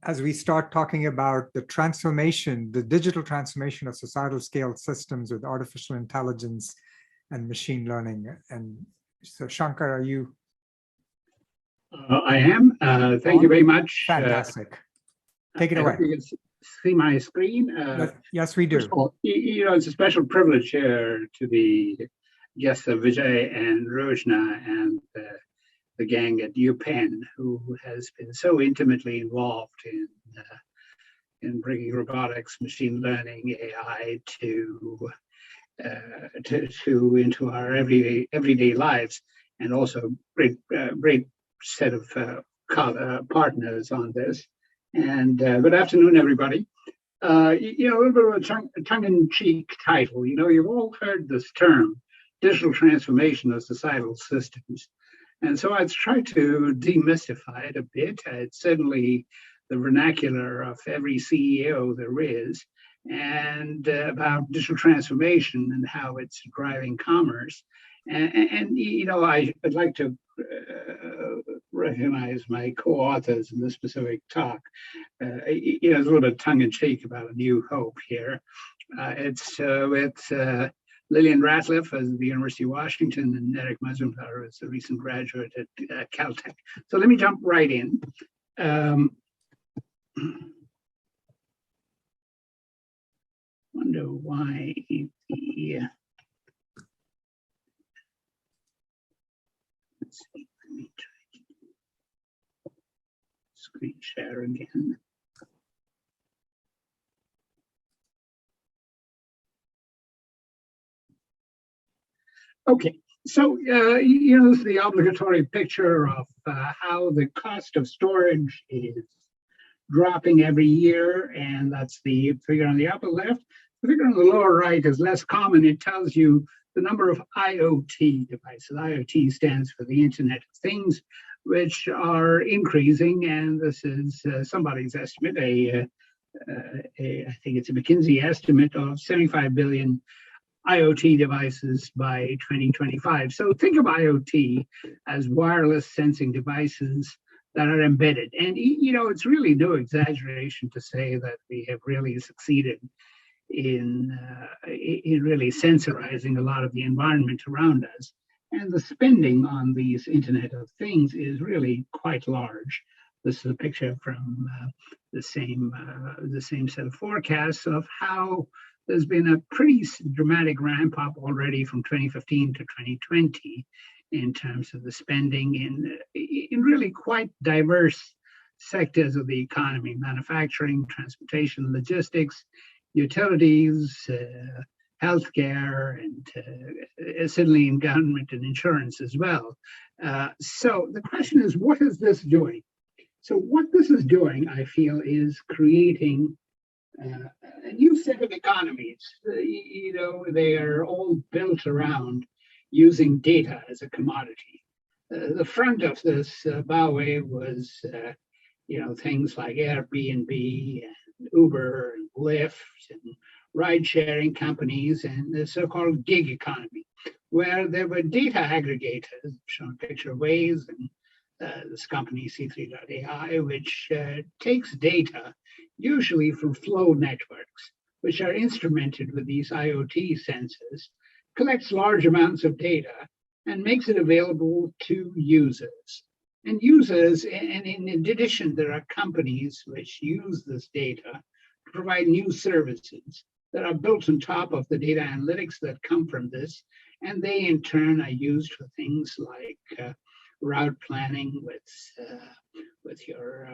as we start talking about the transformation, the digital transformation of societal scale systems with artificial intelligence and machine learning. And so, Shankar, are you? I am. Thank you very much. Fantastic. Take it away. You can see my screen. Yes, we do. First of all, it's a special privilege here to be guests of Vijay and Rojna and the gang at UPenn, who has been so intimately involved in bringing robotics, machine learning, AI into our everyday lives, and also great set of partners on this. And good afternoon, everybody. A little bit of a tongue-in-cheek title. You've all heard this term, digital transformation of societal systems. And so I'd try to demystify it a bit. It's certainly the vernacular of every CEO there is, and about digital transformation and how it's driving commerce. And I'd like to recognize my co-authors in this specific talk. It's a little bit tongue-in-cheek about a new hope here. It's with Lillian Ratliff of the University of Washington and Eric Mazumdar is a recent graduate at Caltech. So let me jump right in. Wonder why let's see, let me try to screen share again. Okay, so this is the obligatory picture of how the cost of storage is dropping every year, and that's the figure on the upper left. The figure on the lower right is less common. It tells you the number of IoT devices. IoT stands for the Internet of Things, which are increasing, and this is somebody's estimate. I think it's a McKinsey estimate of 75 billion IoT devices by 2025. So think of IoT as wireless sensing devices that are embedded. And, it's really no exaggeration to say that we have really succeeded in really sensorizing a lot of the environment around us. And the spending on these Internet of Things is really quite large. This is a picture from the same set of forecasts of how there's been a pretty dramatic ramp up already from 2015 to 2020 in terms of the spending in really quite diverse sectors of the economy: manufacturing, transportation, logistics, utilities, healthcare, and certainly in government and insurance as well. So the question is, what is this doing? So what this is doing, I feel, is creating a new set of economies. They are all built around using data as a commodity. The front of this bouway was, things like Airbnb and Uber and Lyft and ride-sharing companies and the so-called gig economy, where there were data aggregators, shown a picture of Waze and this company C3.ai, which takes data, usually from flow networks, which are instrumented with these IoT sensors, collects large amounts of data, and makes it available to users. And in addition, there are companies which use this data to provide new services that are built on top of the data analytics that come from this, and they in turn are used for things like route planning with your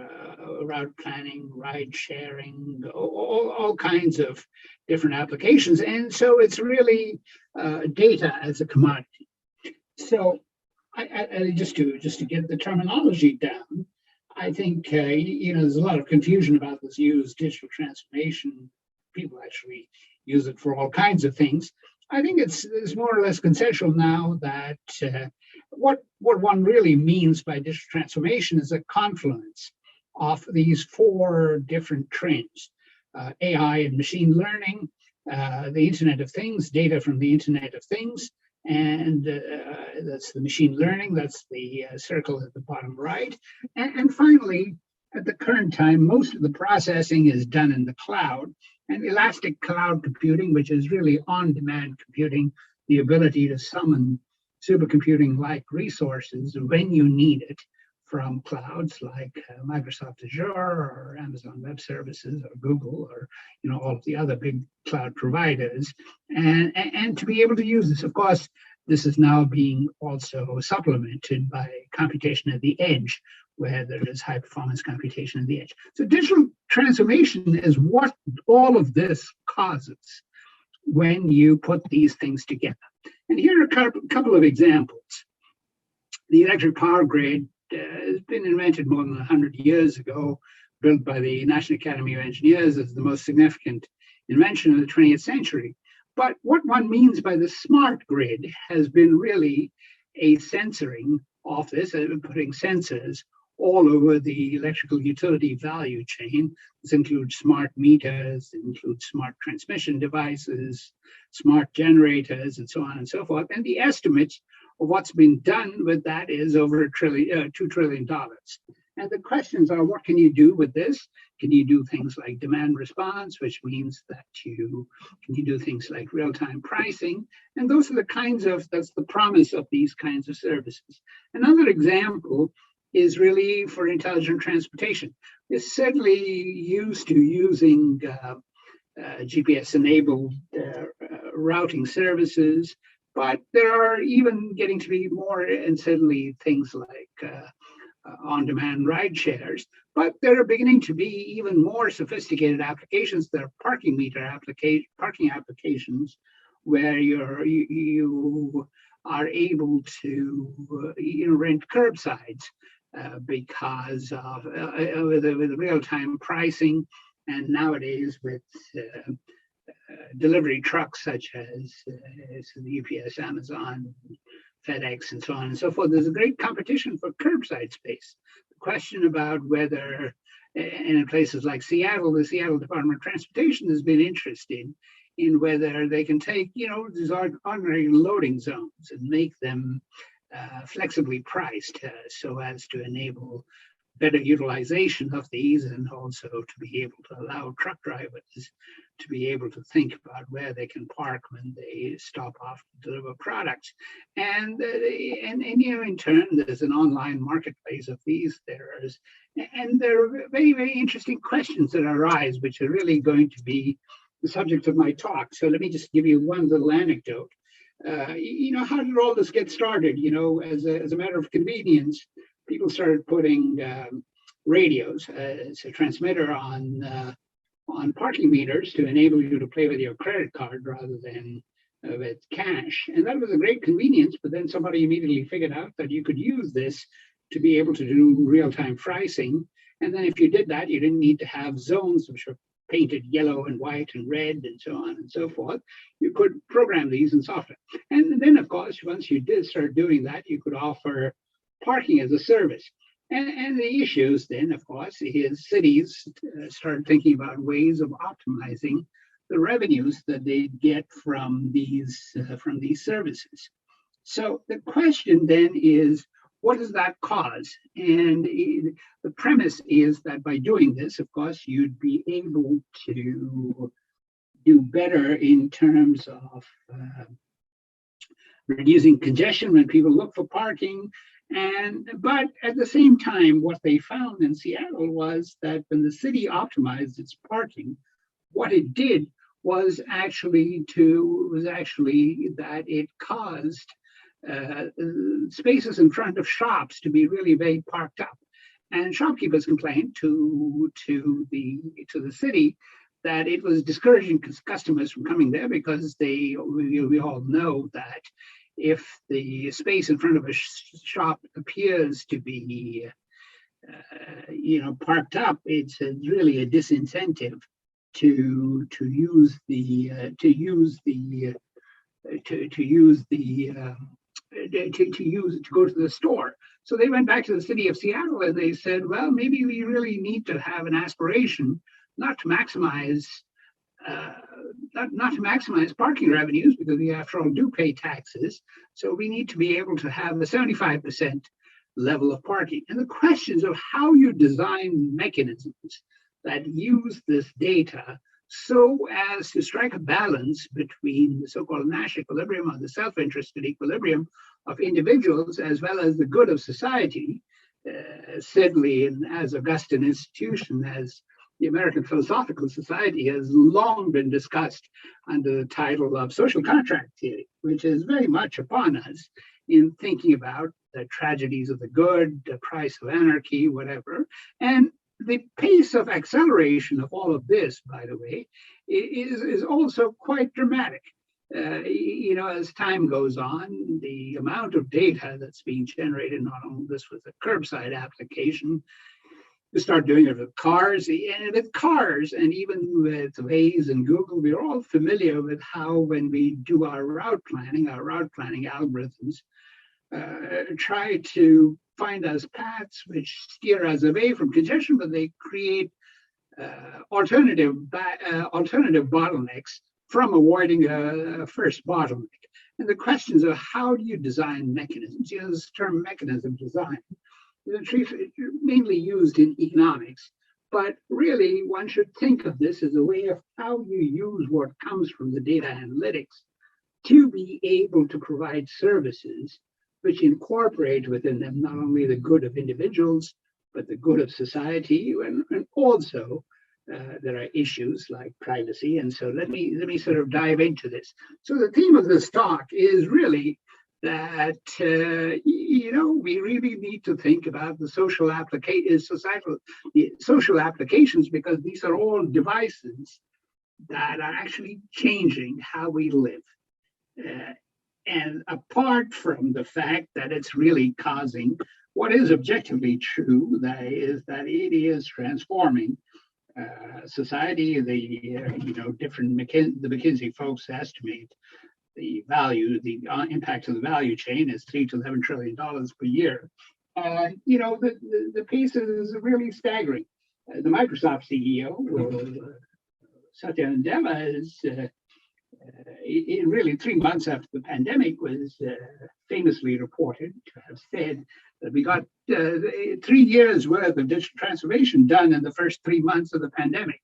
route planning, ride sharing, all kinds of different applications. And so it's really data as a commodity. So I just to get the terminology down, I think there's a lot of confusion about this use digital transformation. People actually use it for all kinds of things. I think it's more or less consensual now that what one really means by digital transformation is a confluence of these four different trends: AI and machine learning, the Internet of Things, data from the Internet of Things, and that's the machine learning, that's the circle at the bottom right, and finally, At the current time, most of the processing is done in the cloud, and elastic cloud computing, which is really on-demand computing, the ability to summon supercomputing-like resources when you need it from clouds like Microsoft Azure or Amazon Web Services or Google or all of the other big cloud providers, and to be able to use this. Of course, this is now being also supplemented by computation at the edge, where there is high performance computation at the edge. So digital transformation is what all of this causes when you put these things together. And here are a couple of examples. The electric power grid has been invented more than 100 years ago, built by the National Academy of Engineers as the most significant invention of the 20th century. But what one means by the smart grid has been really a sensoring of this, putting sensors all over the electrical utility value chain. This includes smart meters, it includes smart transmission devices, smart generators, and so on and so forth. And the estimates of what's been done with that is over $2 trillion. And the questions are, what can you do with this? Can you do things like demand response, which means that can you do things like real-time pricing? And those are that's the promise of these kinds of services. Another example is really for intelligent transportation. It's certainly used to using GPS-enabled routing services, but there are even getting to be more and certainly things like on-demand ride shares, but there are beginning to be even more sophisticated applications. There are parking applications where you are able to rent curbsides because of with real-time pricing, and nowadays with delivery trucks such as the UPS, Amazon, FedEx, and so on and so forth. There's a great competition for curbside space. The question about whether, in places like Seattle, the Seattle Department of Transportation has been interested in whether they can take, these ordinary loading zones and make them flexibly priced so as to enable better utilization of these, and also to be able to allow truck drivers to be able to think about where they can park when they stop off to deliver products. And in turn, there's an online marketplace of these. There are very, very interesting questions that arise, which are really going to be the subject of my talk. So let me just give you one little anecdote. How did all this get started? As a matter of convenience, people started putting radios, it's a transmitter on parking meters to enable you to pay with your credit card rather than with cash. And that was a great convenience, but then somebody immediately figured out that you could use this to be able to do real-time pricing. And then if you did that, you didn't need to have zones which were painted yellow and white and red and so on and so forth. You could program these in software. And then, of course, once you did start doing that, you could offer parking as a service. And the issues then, of course, is cities started thinking about ways of optimizing the revenues that they get from these services. So the question then is, what does that cause? And the premise is that by doing this, of course, you'd be able to do better in terms of reducing congestion when people look for parking. But at the same time, what they found in Seattle was that when the city optimized its parking, what it did was actually that it caused spaces in front of shops to be really very parked up. And shopkeepers complained to the city that it was discouraging customers from coming there, because we all know that if the space in front of a shop appears to be parked up, it's really a disincentive to go to the store. So they went back to the city of Seattle and they said, well, maybe we really need to have an aspiration not to maximize parking revenues, because we after all do pay taxes. So we need to be able to have a 75% level of parking. And the questions of how you design mechanisms that use this data so as to strike a balance between the so-called Nash equilibrium or the self-interested equilibrium of individuals as well as the good of society, certainly as august an institution as the American Philosophical Society has long been discussed under the title of social contract theory, which is very much upon us in thinking about the tragedies of the good, the price of anarchy, whatever. And the pace of acceleration of all of this, by the way, is also quite dramatic. As time goes on, the amount of data that's being generated, not only this with the curbside application, to start doing it with cars, and even with Waze and Google, we're all familiar with how when we do our route planning algorithms try to find us paths which steer us away from congestion, but they create alternative bottlenecks from avoiding a first bottleneck. And the questions of how do you design mechanisms? This term mechanism design is mainly used in economics, but really one should think of this as a way of how you use what comes from the data analytics to be able to provide services which incorporate within them not only the good of individuals, but the good of society, and also there are issues like privacy. And so let me sort of dive into this. So the theme of this talk is really that we really need to think about the social applications, because these are all devices that are actually changing how we live. And apart from the fact that it's really causing what is objectively true, that is that it is transforming society. The McKinsey folks estimate the impact of the value chain is $3 to $11 trillion per year. The pace is really staggering. The Microsoft CEO, Satya Nadella, is in really 3 months after the pandemic was famously reported to have said that we got 3 years worth of digital transformation done in the first 3 months of the pandemic.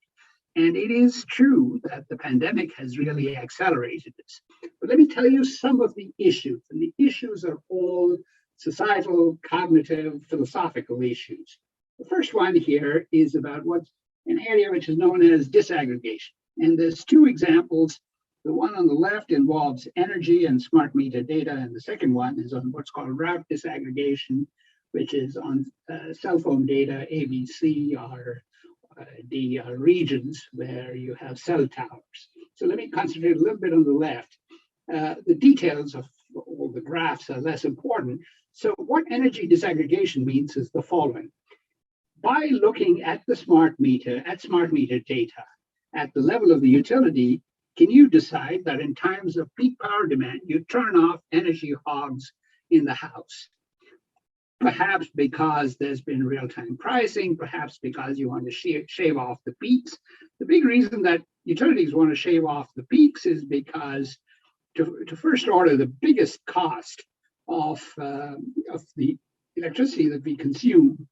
And it is true that the pandemic has really accelerated this. But let me tell you some of the issues, and the issues are all societal, cognitive, philosophical issues. The first one here is about what's an area which is known as disaggregation. And there's 2 examples. The one on the left involves energy and smart meter data, and the second one is on what's called route disaggregation, which is on cell phone data, ABC, or the regions where you have cell towers. So let me concentrate a little bit on the left. The details of all the graphs are less important. So what energy disaggregation means is the following. By looking at the smart meter data at the level of the utility, can you decide that in times of peak power demand, you turn off energy hogs in the house? Perhaps because there's been real-time pricing, perhaps because you want to shave off the peaks. The big reason that utilities want to shave off the peaks is because to first order, the biggest cost of the electricity that we consume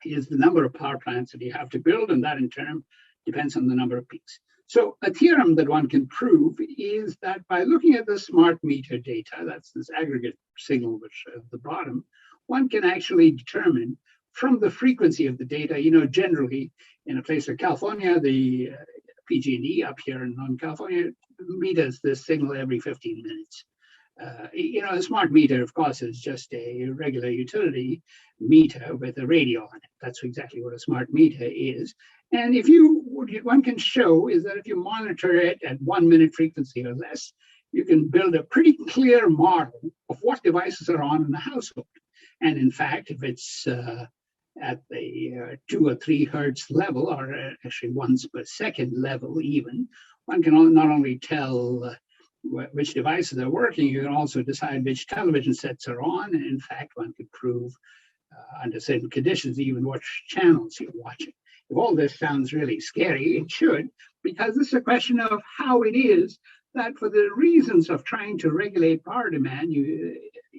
is the number of power plants that you have to build, and that in turn depends on the number of peaks. So a theorem that one can prove is that by looking at the smart meter data, that's this aggregate signal which at the bottom, one can actually determine from the frequency of the data, generally in a place like California, the PG&E up here in Northern California meters this signal every 15 minutes. A smart meter, of course, is just a regular utility meter with a radio on it. That's exactly what a smart meter is. And what one can show is that if you monitor it at 1 minute frequency or less, you can build a pretty clear model of what devices are on in the household. And in fact, if it's at the 2 or 3 hertz level, or actually once per second level even, one can not only tell which devices are working, you can also decide which television sets are on. And in fact, one could prove under certain conditions even which channels you're watching. If all this sounds really scary, it should, because this is a question of how it is that for the reasons of trying to regulate power demand,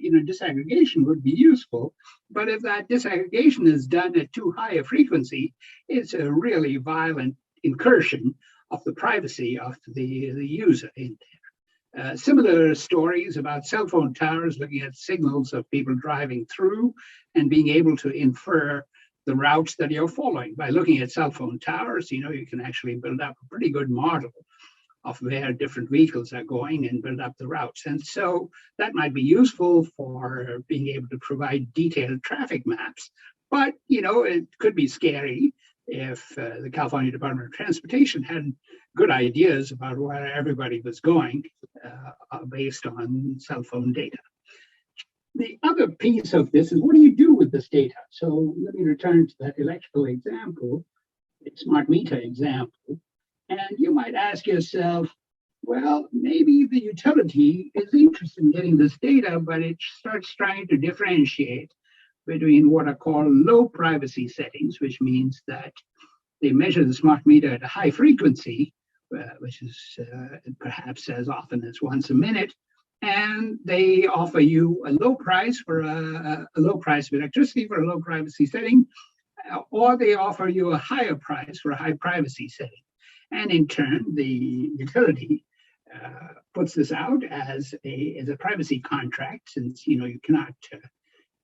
disaggregation would be useful. But if that disaggregation is done at too high a frequency, it's a really violent incursion of the privacy of the user in there. Similar stories about cell phone towers looking at signals of people driving through and being able to infer the routes that you're following. By looking at cell phone towers, you can actually build up a pretty good model of where different vehicles are going and build up the routes. And so that might be useful for being able to provide detailed traffic maps. But, it could be scary if the California Department of Transportation had good ideas about where everybody was going based on cell phone data. The other piece of this is, what do you do with this data? So let me return to that electrical example, the smart meter example. And you might ask yourself, well, maybe the utility is interested in getting this data, but it starts trying to differentiate between what are called low privacy settings, which means that they measure the smart meter at a high frequency, which is perhaps as often as once a minute, and they offer you a low price for a low price of electricity for a low privacy setting, or they offer you a higher price for a high privacy setting. And in turn, the utility puts this out as a privacy contract, since you cannot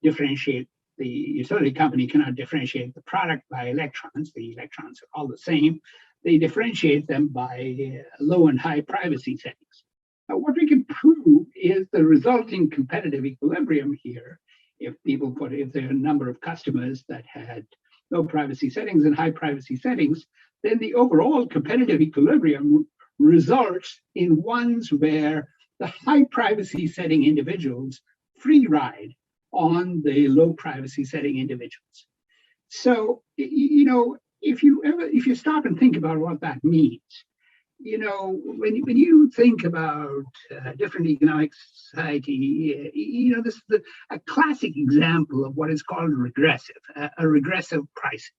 differentiate. The utility company cannot differentiate the product by electrons. The electrons are all the same. They differentiate them by low and high privacy settings. Now, what we can prove is the resulting competitive equilibrium here. If there are a number of customers that had low privacy settings and high privacy settings, then the overall competitive equilibrium results in ones where the high privacy setting individuals free ride on the low privacy setting individuals. So, if you stop and think about what that means, when you think about different economic society, this is a classic example of what is called a regressive pricing.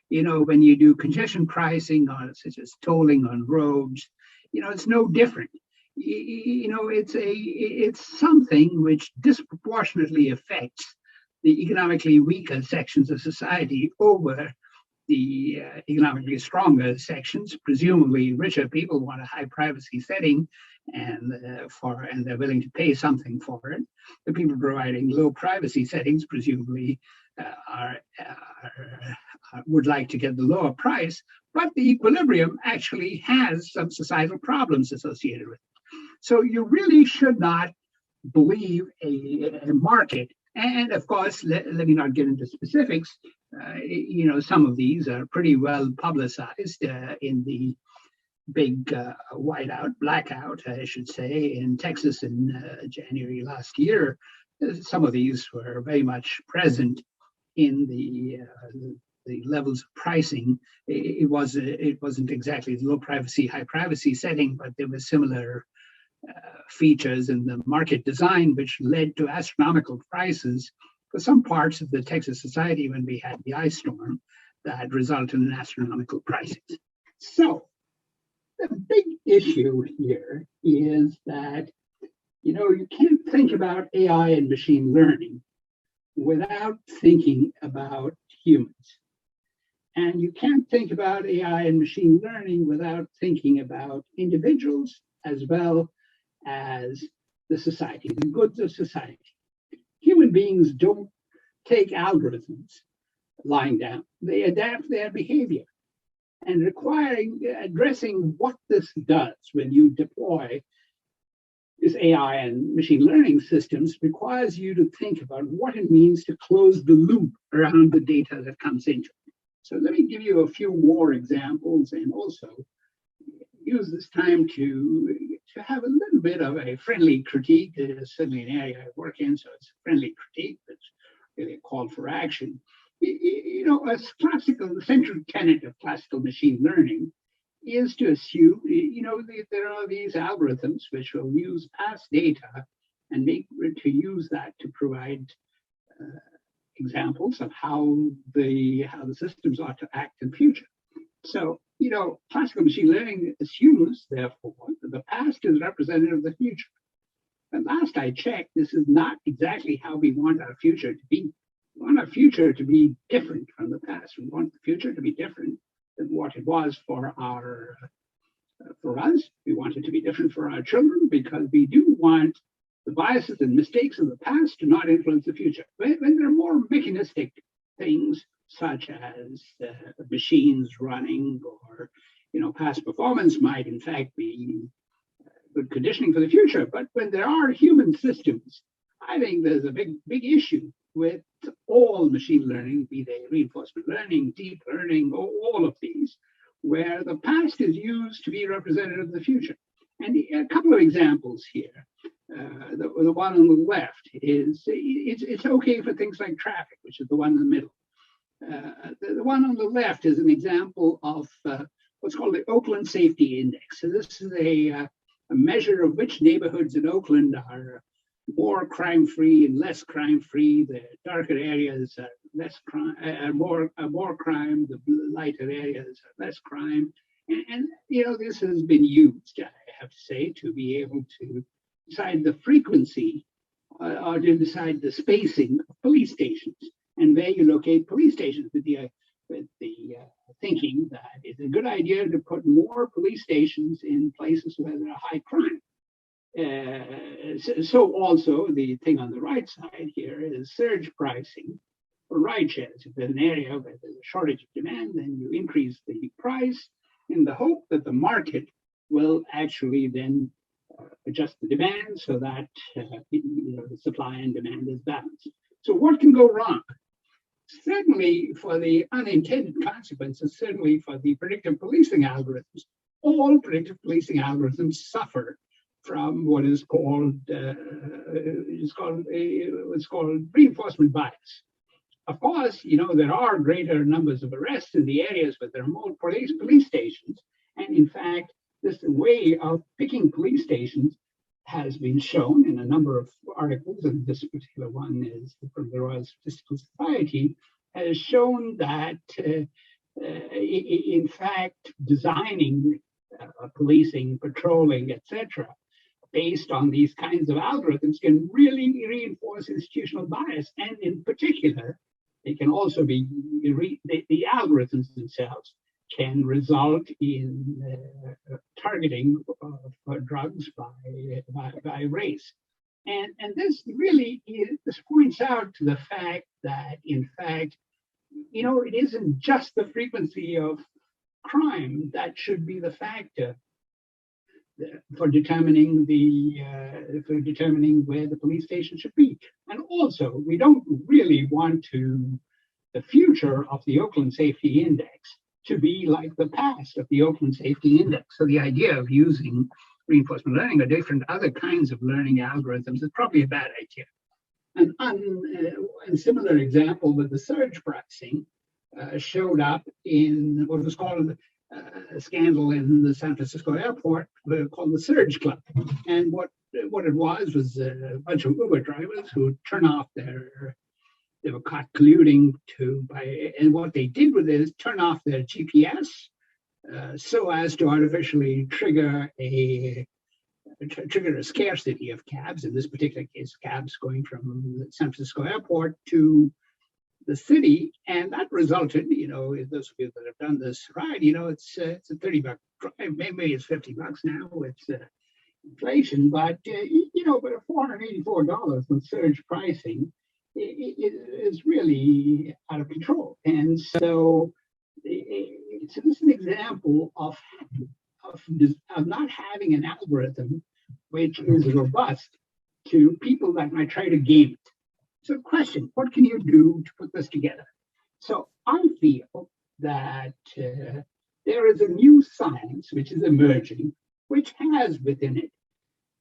When you do congestion pricing, such as tolling on roads, it's no different. It's something which disproportionately affects the economically weaker sections of society over the economically stronger sections. Presumably, richer people want a high privacy setting, and they're willing to pay something for it. The people providing low privacy settings presumably would like to get the lower price, but the equilibrium actually has some societal problems associated with it. So you really should not believe a market. And of course, let me not get into specifics. Some of these are pretty well publicized in the big blackout, I should say, in Texas in January last year. Some of these were very much present in the levels of pricing. It wasn't exactly low privacy, high privacy setting, but there were similar features in the market design, which led to astronomical prices for some parts of the Texas society when we had the ice storm that resulted in astronomical prices. So the big issue here is that you can't think about AI and machine learning without thinking about humans. And you can't think about AI and machine learning without thinking about individuals as well as the society, the goods of society. Human beings don't take algorithms lying down. They adapt their behavior. And addressing what this does when you deploy this AI and machine learning systems requires you to think about what it means to close the loop around the data that comes into it. So let me give you a few more examples, and also use this time to have a little bit of a friendly critique. It is certainly an area I work in, so it's a friendly critique. It's really a call for action. The central tenet of classical machine learning is to assume, there are these algorithms which will use past data and use that to provide examples of how the systems ought to act in future. So, classical machine learning assumes, therefore, that the past is representative of the future. But last I checked, this is not exactly how we want our future to be. We want our future to be different from the past. We want the future to be different than what it was for us. We want it to be different for our children because we do want the biases and mistakes of the past to not influence the future. When there are more mechanistic things, such as machines running, or past performance might in fact be good conditioning for the future. But when there are human systems, I think there's a big issue with all machine learning, be they reinforcement learning, deep learning, all of these, where the past is used to be representative of the future. And a couple of examples here. The one on the left is it's okay for things like traffic, which is the one in the middle. The one on the left is an example of what's called the Oakland Safety Index. So this is a measure of which neighborhoods in Oakland are more crime-free and less crime-free. The darker areas are less crime, more crime. The lighter areas are less crime. And this has been used, I have to say, to be able to decide the frequency or to decide the spacing of police stations and where you locate police stations, with the thinking that it's a good idea to put more police stations in places where there are high crime. So also the thing on the right side here is surge pricing for ride shares. If there's an area where there's a shortage of demand, then you increase the price in the hope that the market will actually then adjust the demand so that the supply and demand is balanced. So what can go wrong? Certainly for the unintended consequences, certainly for the predictive policing algorithms, all predictive policing algorithms suffer from what is called reinforcement bias. Of course, there are greater numbers of arrests in the areas where there are more police stations, and in fact, this way of picking police stations has been shown in a number of articles, and this particular one is from the Royal Statistical Society, has shown that in fact, designing policing, patrolling, etc., based on these kinds of algorithms can really reinforce institutional bias. And in particular, they can also be, the algorithms themselves can result in targeting of drugs by race. And this really this points out to the fact that, in fact, it isn't just the frequency of crime that should be the factor for determining where the police station should be. And also, we don't really want the future of the Oakland Safety Index to be like the past of the Oakland Safety Index. So the idea of using reinforcement learning or different other kinds of learning algorithms is probably a bad idea. And a similar example with the surge pricing showed up in what was called a scandal in the San Francisco airport called the Surge Club. And what it was a bunch of Uber drivers who turn off they were caught colluding and what they did with it is turn off their GPS so as to artificially trigger a scarcity of cabs, in this particular case, cabs going from the San Francisco airport to the city. And that resulted, those of you that have done this ride, it's a $30 drive, maybe it's $50 now with inflation, but but $484 with surge pricing, it is really out of control. And so this is an example of not having an algorithm which is robust to people that might try to game it. So question, what can you do to put this together? So I feel that there is a new science which is emerging, which has within it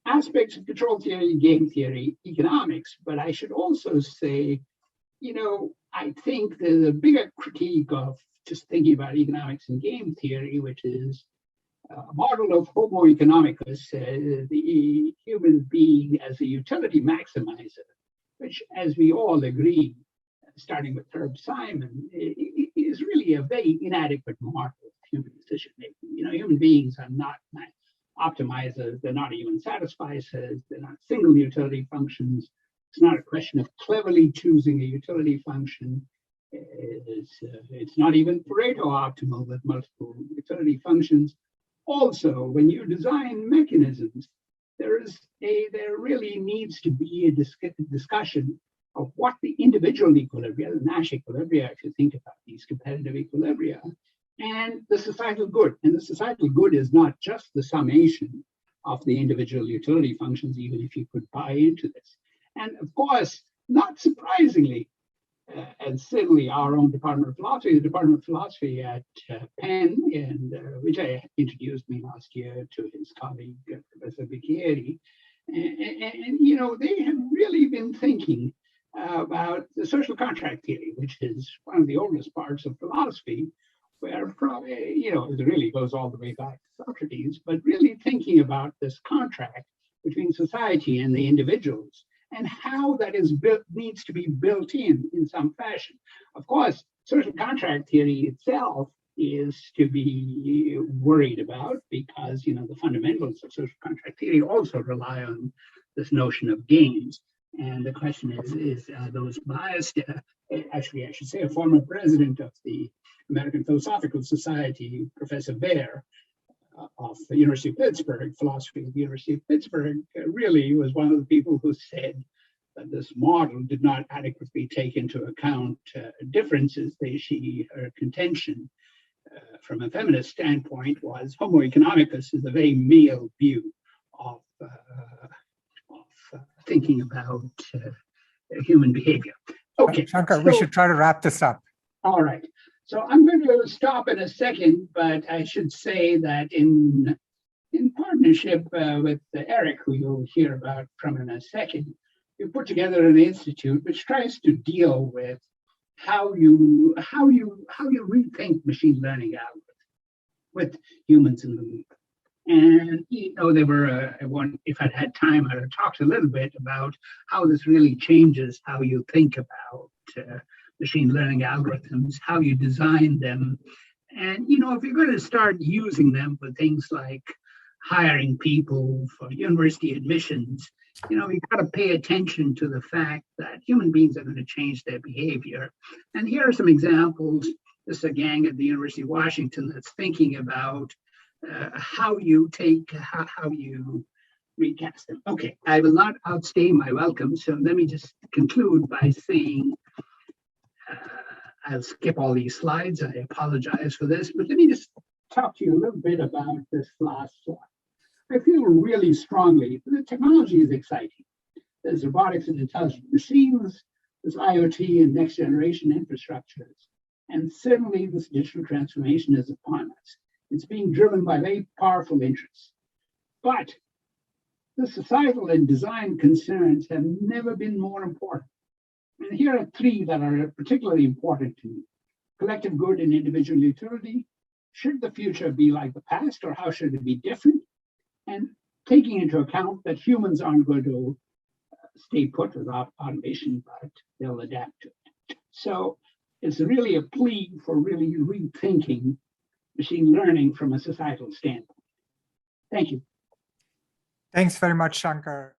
aspects of control theory, game theory, economics. But I should also say, I think there's a bigger critique of just thinking about economics and game theory, which is a model of Homoeconomics, the human being as a utility maximizer, which, as we all agree, starting with Herb Simon, is really a very inadequate model of human decision making. Human beings are not optimizers, they're not even satisficers, they're not single utility functions. It's not a question of cleverly choosing a utility function. It's not even Pareto optimal with multiple utility functions. Also, when you design mechanisms, there really needs to be a discussion of what the individual equilibria, the Nash equilibria, if you think about these competitive equilibria, and the societal good. And the societal good is not just the summation of the individual utility functions, even if you could buy into this. And of course, not surprisingly, and certainly our own Department of Philosophy, the Department of Philosophy at Penn, and which introduced me last year to his colleague, Professor Bicchieri, and you know, they have really been thinking about the social contract theory, which is one of the oldest parts of philosophy, where probably, you know, it really goes all the way back to Socrates, but really thinking about this contract between society and the individuals, and how that is built, needs to be built in some fashion. Of course, social contract theory itself is to be worried about because, you know, the fundamentals of social contract theory also rely on this notion of games. And the question is those biased? Actually, I should say a former president of the American Philosophical Society, Professor Baer, of the University of Pittsburgh, philosophy at the University of Pittsburgh, really was one of the people who said that this model did not adequately take into account differences. Her contention from a feminist standpoint was Homoeconomics is a very male view of thinking about human behavior. Okay, Shankar, we should try to wrap this up. All right. So I'm going to stop in a second, but I should say that in partnership with Eric, who you'll hear about from in a second, we put together an institute which tries to deal with how you rethink machine learning algorithms with humans in the loop. And you know, there were if I'd had time, I'd have talked a little bit about how this really changes how you think about machine learning algorithms, how you design them. And, you know, if you're going to start using them for things like hiring people for university admissions, you know, you've got to pay attention to the fact that human beings are going to change their behavior. And here are some examples. This is a gang at the University of Washington that's thinking about how you recast them. Okay, I will not outstay my welcome. So let me just conclude by saying, I'll skip all these slides. I apologize for this, but let me just talk to you a little bit about this last slide. I feel really strongly that the technology is exciting. There's robotics and intelligent machines, there's IoT and next generation infrastructures, and certainly this digital transformation is upon us. It's being driven by very powerful interests. But the societal and design concerns have never been more important. And here are three that are particularly important to me. Collective good and individual utility. Should the future be like the past, or how should it be different? And taking into account that humans aren't going to stay put without automation, but they'll adapt to it. So it's really a plea for really rethinking machine learning from a societal standpoint. Thank you. Thanks very much, Shankar.